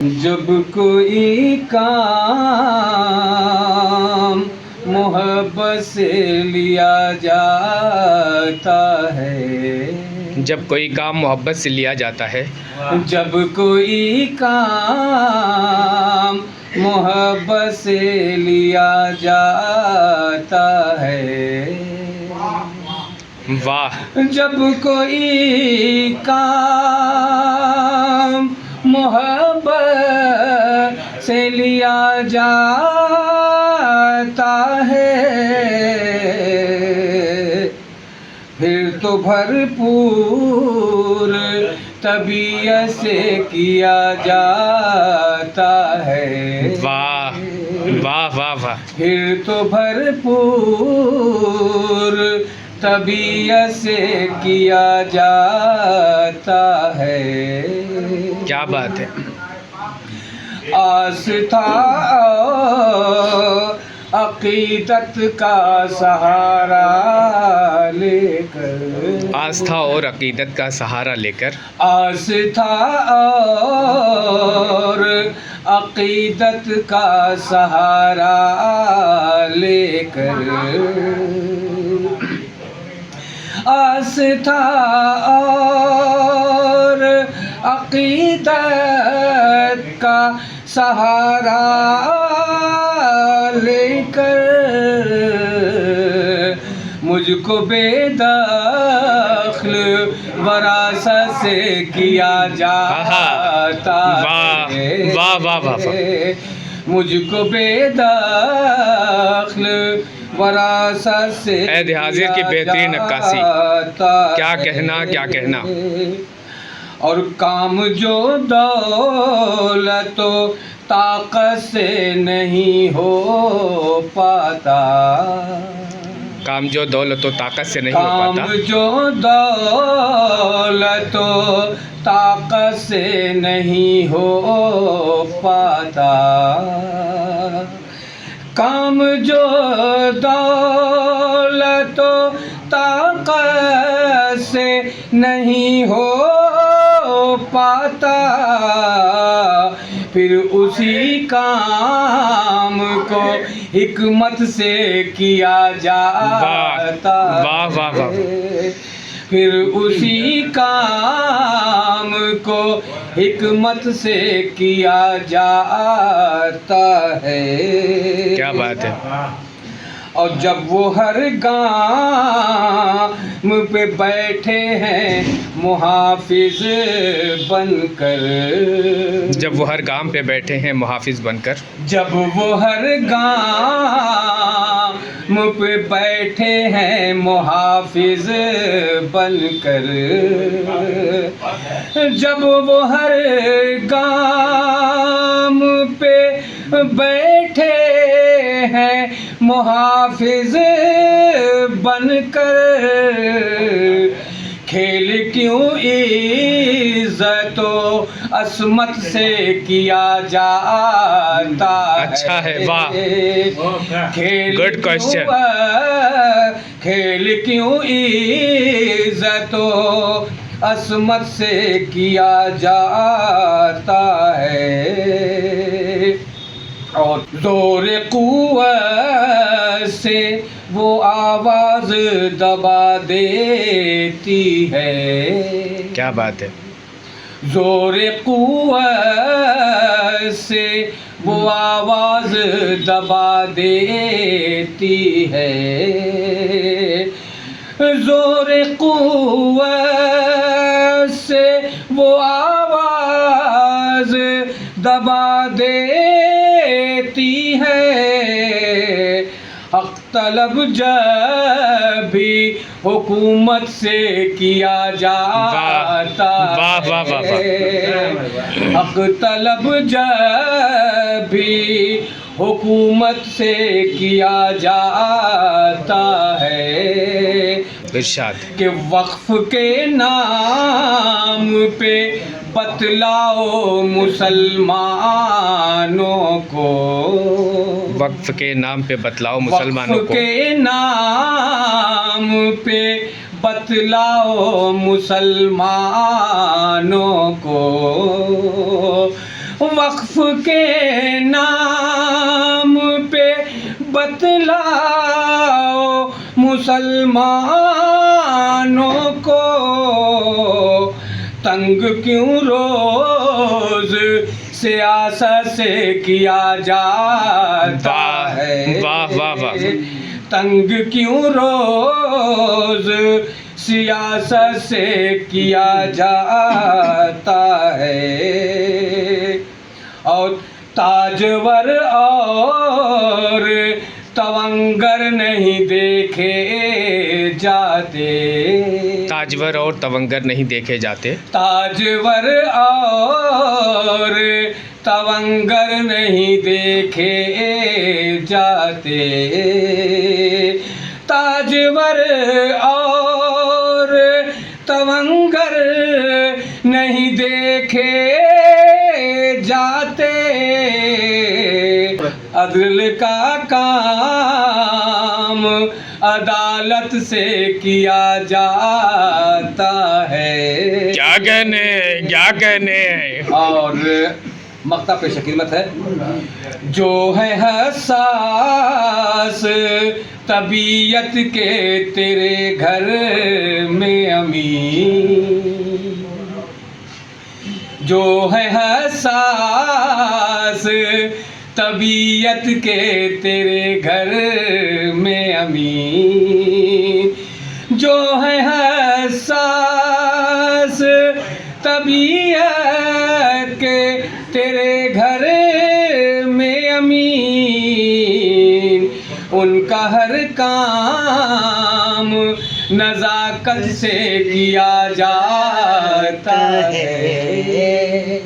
जब कोई काम मोहब्बत से लिया जाता है, जब कोई काम मोहब्बत से लिया जाता है, जब कोई काम मोहब्बत से लिया जाता है, वाह। जब कोई काम मोहब्बत से लिया जाता है, फिर तो भरपूर तबीयत से किया जाता है। वाह वाह वाह वाह। फिर तो भरपूर तबीयत से किया जाता है। क्या बात है। आस्था अकीदत का सहारा लेकर, आस्था और अकीदत का सहारा लेकर, आस्था और अकीदत का सहारा लेकर, आस्था और अकीदत का सहारा लेकर मुझको बेदख्ल वरासत से किया जाता है। वाह वाह वाह वाह। मुझको बेदख्ल वरासत से ऐद हाजिर की बेहतरीन नक्काशी। क्या कहना क्या कहना। और काम जो दौलत ताकत से नहीं हो पाता, काम जो दौलत व ताकत से नहीं हो काम पाता, जो दौलत ताकत से नहीं हो पाता, काम जो दौलत ताकत से नहीं हो पाता, फिर उसी काम को हिकमत से किया जाता वाह वाह वाह। है। फिर उसी काम को हिकमत से किया जाता है। क्या बात है। और जब वो हर गाम पे बैठे हैं मुहाफिज बनकर, जब वो हर काम पे बैठे हैं मुहाफिज बनकर, जब वो हर गाम पे बैठे हैं मुहाफिज बनकर, जब वो हर गाम पे बैठे हैं मुहाफिज बनकर, खेल क्यों इज़्ज़तो असमत से किया जाता है। अच्छा है, वाह। खेल गुड क्वेश्चन। खेल क्यों इज़्ज़तो असमत से किया जाता है। और जोर कुव्वत से वो आवाज़ दबा देती है। क्या बात है। जोर कुव्वत से वो आवाज़ दबा देती है। जोर कुव्वत से वो आवाज़ दबा देती है। हक तलब जब भी हुकूमत से किया जाता है। हक तलब जब भी हुकूमत से किया जाता है। इरशाद कि वक्फ के नाम पे बतलाओ मुसलमानों को, वक्फ के नाम पे बतलाओ मुसलमानों को, वक्फ के नाम पे बतलाओ मुसलमानों को, वक्फ के नाम पे बतलाओ मुसलमानों को, तंग क्यों रोज सियासत से किया जाता है। वाह वाह वाह। तंग क्यों रोज सियासत से किया जाता है। और ताजवर और तवंगर नहीं देखे जाते। ताजवर और तवंगर नहीं देखे जाते। ताजवर और तवंगर नहीं देखे जाते। ताजवर और तवंगर नहीं देखे जाते। अदल का काम अदालत से किया जाता है। क्या कहने, क्या कहने। और मक्ता पेश कीमत है। जो है हसास तबीयत के तेरे घर में अमीन, जो है हसास तबीयत के तेरे घर में अमीन, जो है हसास तबीयत के तेरे घर में अमीन, उनका हर काम नज़ाकत से किया जाता है।